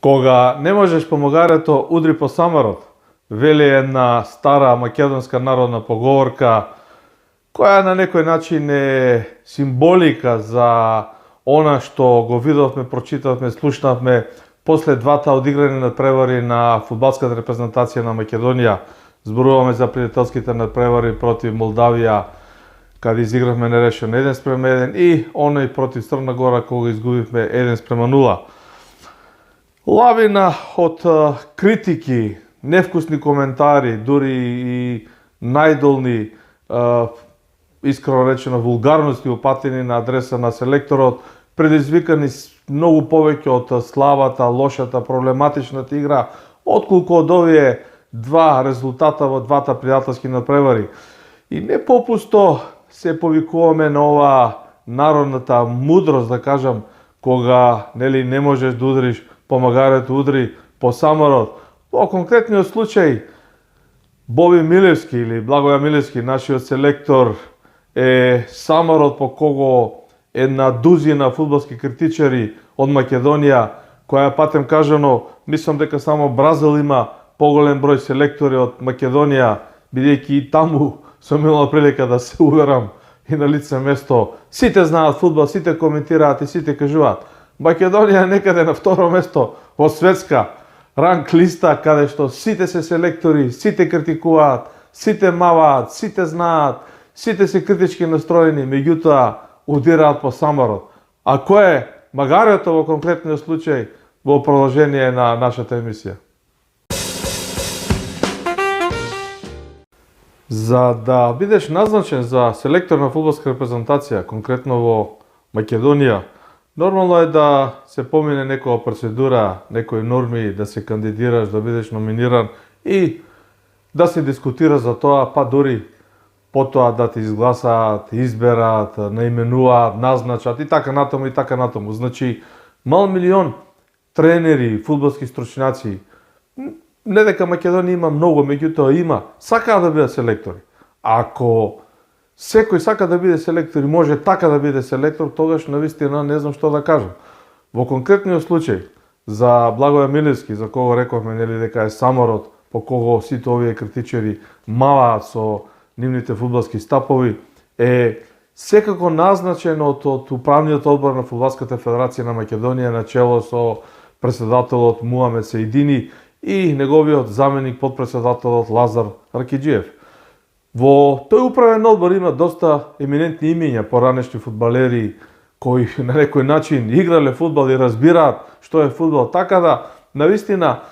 Кога не можеш помагарето, удри по самарот, вели една стара македонска народна поговорка, која на некој начин е символика за она што го видовме, прочитавме, слушнавме после двата одиграни надпревари на фудбалската репрезентација на Македонија. Зборуваме за пријателските надпревари против Молдавија, каде изигравме нерешено 1:1 и оној против Црна Гора кога изгубивме 1:0. Лавина од критики, невкусни коментари, дури и најдолни, искрено речено, вулгарности упатени на адреса на селекторот, предизвикани многу повеќе од слабата, лошата, проблематичната игра, отколку од овие два резултата во двата пријателски надпревари. И не попусто се повикуваме на ова народната мудрост, да кажам, кога не можеш да удриш по магарето, удри по самарот. Во конкретниот случај, Боби Милевски или Благоја Милевски, нашиот селектор, е самарот по кого една дузина фудбалски критичари од Македонија, која патем кажано, мислам дека само Бразил има поголем број селектори од Македонија, бидејќи и таму сум имал прилика да се уверам и на лице место. Сите знаат фудбал, сите коментираат и сите кажуваат. Македонија е некаде на второ место во светска ранг листа, каде што сите се селектори, сите критикуваат, сите маваат, сите знаат, сите се критички настроени, меѓутоа удираат по самарот. А кој е магарето во конкретниот случај во продолжение на нашата емисија? За да бидеш назначен за селектор на фудбалска репрезентација, конкретно во Македонија, нормално е да се помине некоја процедура, некои норми, да се кандидираш, да бидеш номиниран и да се дискутира за тоа, па дури потоа да те изгласаат, изберат, наименуваат, назначат и така натаму и така натаму. Значи, мал милион тренери, фудбалски стручњаци, не дека Македонија има многу, меѓутоа има, сакаат да бидат селектори. Ако секој сака да биде селектор и може така да биде селектор, тогаш навистина не знам што да кажам. Во конкретниот случај за Благоја Милевски, за кого рековме дека е саморот по кого сите овие критичари маваат со нивните фудбалски стапови, е секако назначен од управниот одбор на Фудбалската федерација на Македонија начело со претседателот Муамед Сеидини и неговиот заменик подпредседателот Лазар Ракиџиев. Во тој управен одбор има доста еминентни имиња, поранешни фудбалери кои на некој начин играле фудбал и разбираат што е фудбал, така да навистина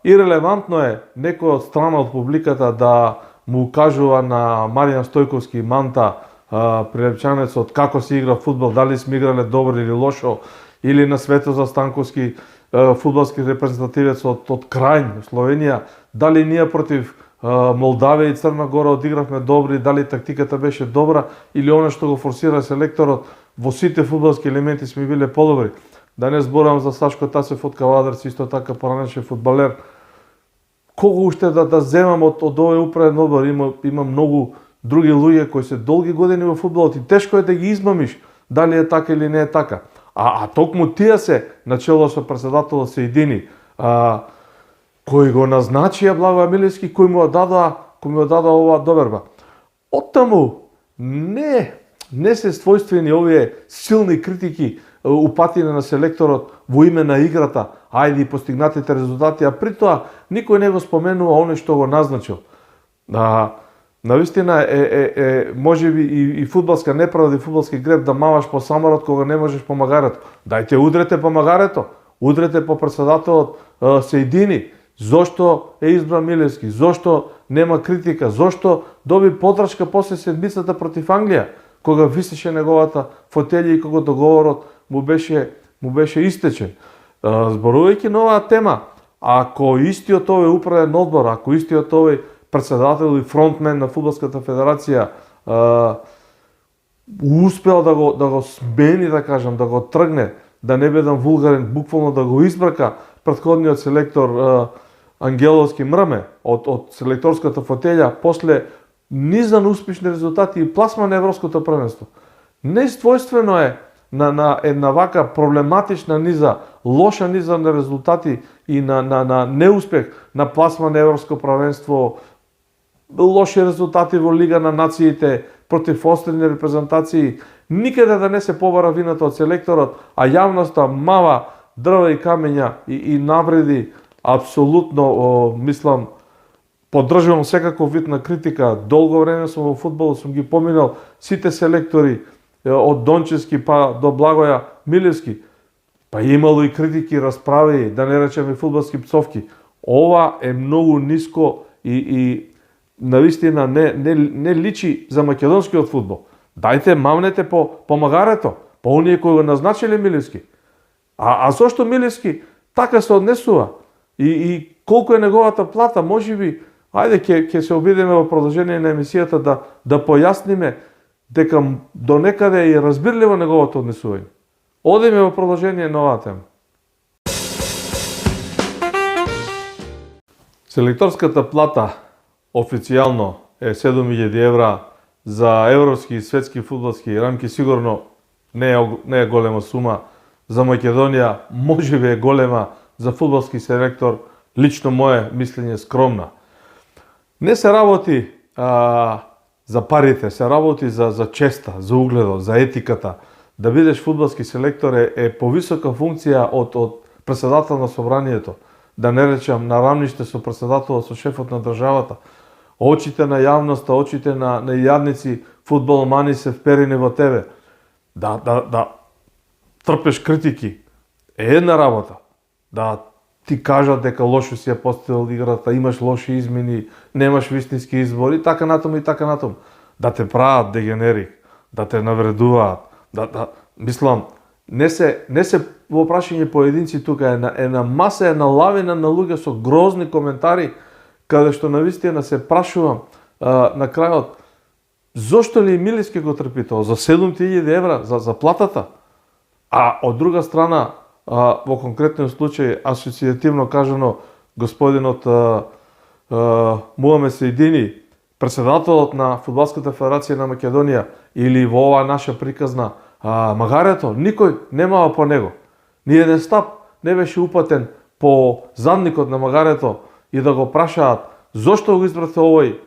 ирелевантно е некој од страна од публиката да му кажува на Маријан Стојковски Манта, прилепчанецот, како се игра фудбал, дали сме играле добро или лошо, или на Светозар Станковски, фудбалски репрезентативец од Крајн, Словенија, дали ние против Молдавија и Црна Гора одигравме добри, дали тактиката беше добра или она што го форсира селекторот во сите фудбалски елементи сме биле подобри. Да не зборам за Сашко Тасев од Кавадарци, исто така поранешен фудбалер. Кого уште да земам од овој управен одбор, има многу други луѓе кои се долги години во фудбалот и тешко е да ги измамиш дали е така или не е така. А токму тие се начело со претседателот Сеидини, кој го назначија Благоја Милевски, кој му дадоа оваа доверба. Оттаму не се својствени овие силни критики упатени на селекторот во име на играта, ајде и постигнатите резултати, а при тоа никој не го споменува оној што го назначил. Навистина е можеби и фудбалска неправда и фудбалски греб да маваш по самарот кога не можеш по магарето. Дајте удрете по магарето, удрете по претседателот Сеидини. Зошто е избран Милевски? Зошто нема критика? Зошто доби подршка после седмицата против Англија, кога висеше неговата фотелја и кога договорот му беше истечен? Зборувајќи на оваа тема, ако истиот овој управен одбор, ако истиот овој претседател и фронтмен на Фудбалската федерација успел да го смени, да кажам, да го тргне, да не бидам вулгарен, буквално да го избрака претходниот селектор Ангеловски Мрме од селекторската фотелја после низан успешни резултати и пласма на Европското првенство. Неиствојствено е на една вака проблематична низа, лоша низа на резултати и на неуспех на пласма на Европско правенство, лоши резултати во Лига на нациите против острени репрезентации, никаде да не се побара вината од селекторот, а јавноста мава дрва и камења и навреди. Апсолутно, мислам, поддржувам секаков вид на критика. Долго време сум во фудбалот, сум ги поминал сите селектори, од Дончевски па до Благоја Милевски. Па имало и критики, расправи, да не речеме фудбалски пцовки. Ова е многу ниско и навистина не личи за македонскиот фудбал. Дајте, мамнете по магарето, по оние кои го назначиле Милевски. А зошто Милевски така се однесува? И колку е неговата плата, можеби, ајде ќе се обидеме во продолжение на емисијата да појасниме дека до некаде е разбирливо неговото однесување. Одиме во продолжение на оваа тема. Селекторската плата официјално е 7000 евра. За европски и светски фудбалски рамки сигурно не е голема сума. За Македонија можеби е голема, за фудбалски селектор лично мое мислење скромна. Не се работи за парите, се работи за честа, за угледот, за етиката. Да бидеш фудбалски селектор е повисока функција од председател на собранието. Да не речам на рамниште со председателот, со шефот на државата. Очите на јавноста, очите на јадници, фудбаломани се вперени во тебе. Да трпеш критики е една работа. Да ти кажат дека лошо си ја поставил играта, имаш лоши измени, немаш вистински избори, така натаму и така натаму. Да те прават дегенерик, да те навредуваат, мислам, не се во прашање поединци тука, е на маса, е на лавина на луѓе со грозни коментари, каде што навистина се прашувам на крајот, зошто ли Милевски го трпи тоа? За 7000 евра, за платата? А од друга страна, во конкретниот случај, асоцијативно кажано, господинот Муамед Сејдини, председателот на Фудбалската федерација на Македонија, или во оваа наша приказна магарето, никој немава по него. Ни еден стап не беше упатен по задникот на магарето и да го прашаат зошто го избрате овој,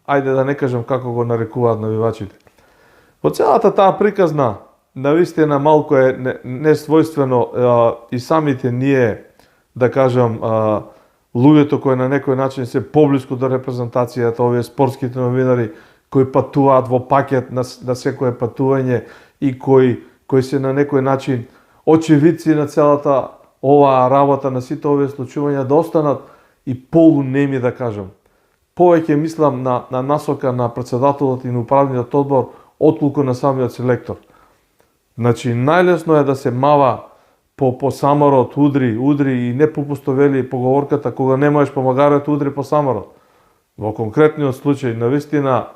ајде да не кажем како го нарекуваат навивачите. Во целата таа приказна, навистина малку е несвојствено и самите ние, да кажам, луѓето кои на некој начин се поблиску до репрезентацијата, овие спортските новинари кои патуваат во пакет на секое патување и кои се на некој начин очевидци на целата оваа работа, на сите овие случувања, да останат и полунеми, да кажам. Повеќе мислам на насока на председателот и на управниот одбор, отколку на самиот селектор. Значи, најлесно е да се мава по саморот, удри и не попусто вели поговорката, кога не можеш по магарето, удри по саморот. Во конкретниот случај, навистина,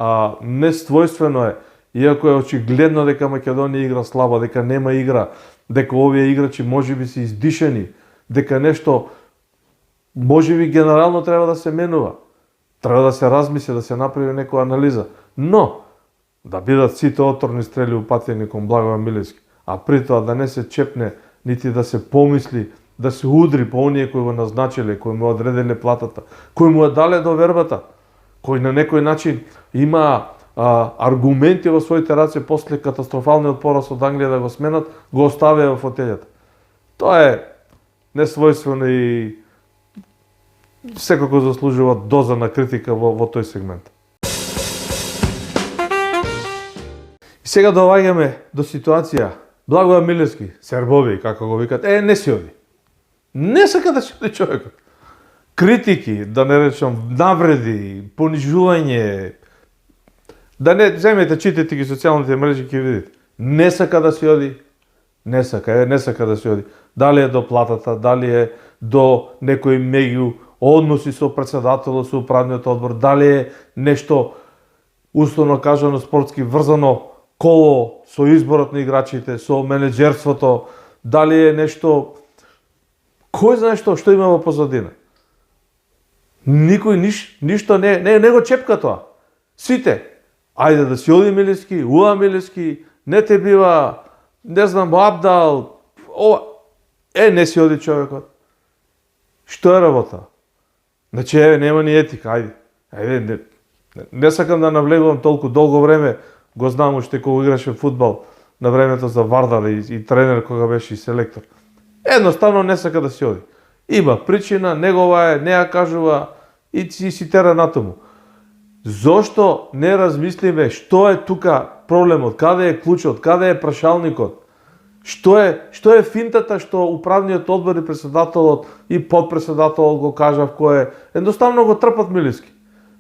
несвојствено е, иако е очигледно дека Македонија игра слабо, дека нема игра, дека овие играчи можеби се издишени, дека нешто можеби генерално треба да се менува. Треба да се размисли, да се направи некоја анализа. Но, да бидат сите оторни стрели упатени кон Благоја Милевски, а при тоа да не се чепне, нити да се помисли, да се удри по оние кои го назначиле, кои му одределе платата, кои му ја дале довербата, кои на некој начин има аргументи во своите раце после катастрофалниот пораз од Англија да го сменат, го оставија во фотелјата. Тоа е несвојствено и секако заслужува доза на критика во тој сегмент. И сега доаѓаме до ситуација. Благоја Милевски, Сербови, како го викат, не си оди. Не сака да си оди човекот. Критики, да не речам, навреди, понижување, да не земете, читате ги социјалните мрежи, ќе видите. Не сака да си оди, не сака да си оди. Дали е до платата, дали е до некој меѓу односи со председателот, со управниот одбор, дали е нешто, условно кажано, спортски врзано коло со изборот на играчите, со менеджерството, дали е нешто, кој знае што има во позадина. Никој ништо не го чепка тоа. Сите, ајде да си оди Милевски, уа Милевски, не те бива, не знам, Абдал, ова, не си оди човекот. Што е работа? Значи, нема ни етика, ајде, не сакам да навлегувам толку долго време, го знам уште кога играше фудбал, на времето за Вардар и тренер кога беше и селектор. Едноставно не сака да си оди. Има причина, негова не ја кажува и си тера натаму. Зошто не размислиме што е тука проблемот, каде е клучот, каде е прашалникот? Што е финтата што управниот одбор и председателот и подпредседателот го кажав кој е? Едноставно го трпат Милевски.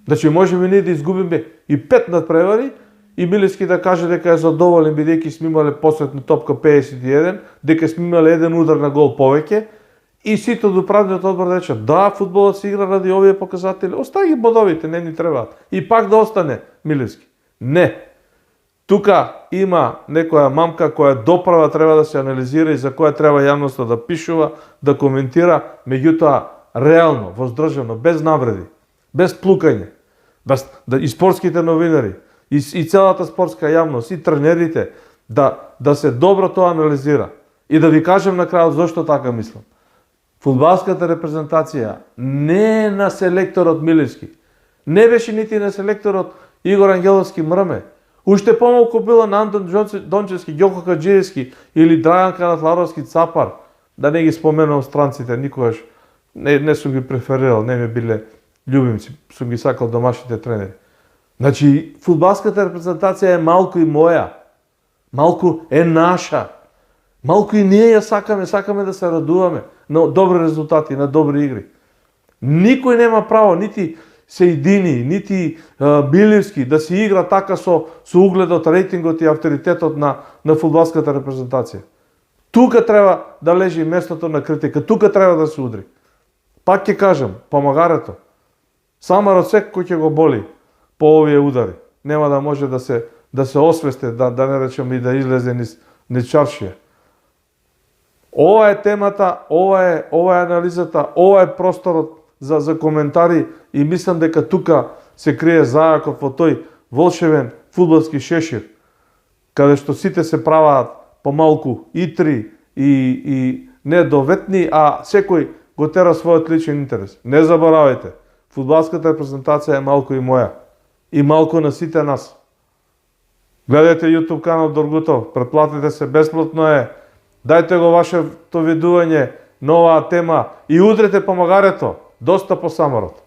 Значи можеме ние да изгубиме и 5 надпревари и Милевски да каже дека е задоволен бидејќи сме имале посетна топка 51, дека сме имале еден удар на гол повеќе и сите од управниот одбор да речат да, фудбалот се игра ради овие показатели, остави ги бодовите, не ни требаат. И пак да остане Милевски. Не. Тука има некоја мамка која доправа треба да се анализира и за која треба јавноста да пишува, да коментира, меѓутоа реално, воздржано, без навреди, без плукање, и спортските новинари, и целата спортска јавност, и тренерите, да се добро тоа анализира. И да ви кажем на крајот зошто така мислам. Фудбалската репрезентација не е на селекторот Милевски. Не беше нити на селекторот Игор Ангеловски Мрме. Уште помалку било на Антон Дончевски, Ѓоко Каджиевски или Драган Канатларовски Цапар. Да не ги споменувам странците, никогаш не сум ги преферирал, не ми биле љубимци, сум ги сакал домашните тренери. Значи, фудбалската репрезентација е малку и моја. Малку е наша. Малку и ние ја сакаме да се радуваме на добри резултати, на добри игри. Никој нема право, нити Сејдини, нити Милевски да се игра така со угледот, рейтингот и авторитетот на фудбалската репрезентација. Тука треба да лежи местото на критика, тука треба да се удри. Пак ќе кажам, помагарето. Самарот секој ќе го боли по овие удари. Нема да може да се освесте, да не речем и да излезе низ чаршија. Ова е темата, ова е анализата, ова е просторот за коментари и мислам дека тука се крие зајакот во тој волшебен фудбалски шешир, каде што сите се праваат помалку итри и недоветни, а секој го тера својот личен интерес. Не заборавајте, фудбалската репрезентација е малку и моја и малку на сите нас. Гледајте YouTube канал Доргутов, претплатете се, бесплатно е. Дајте го вашето видување на оваа тема и удрете помагарето, доста по Самарот.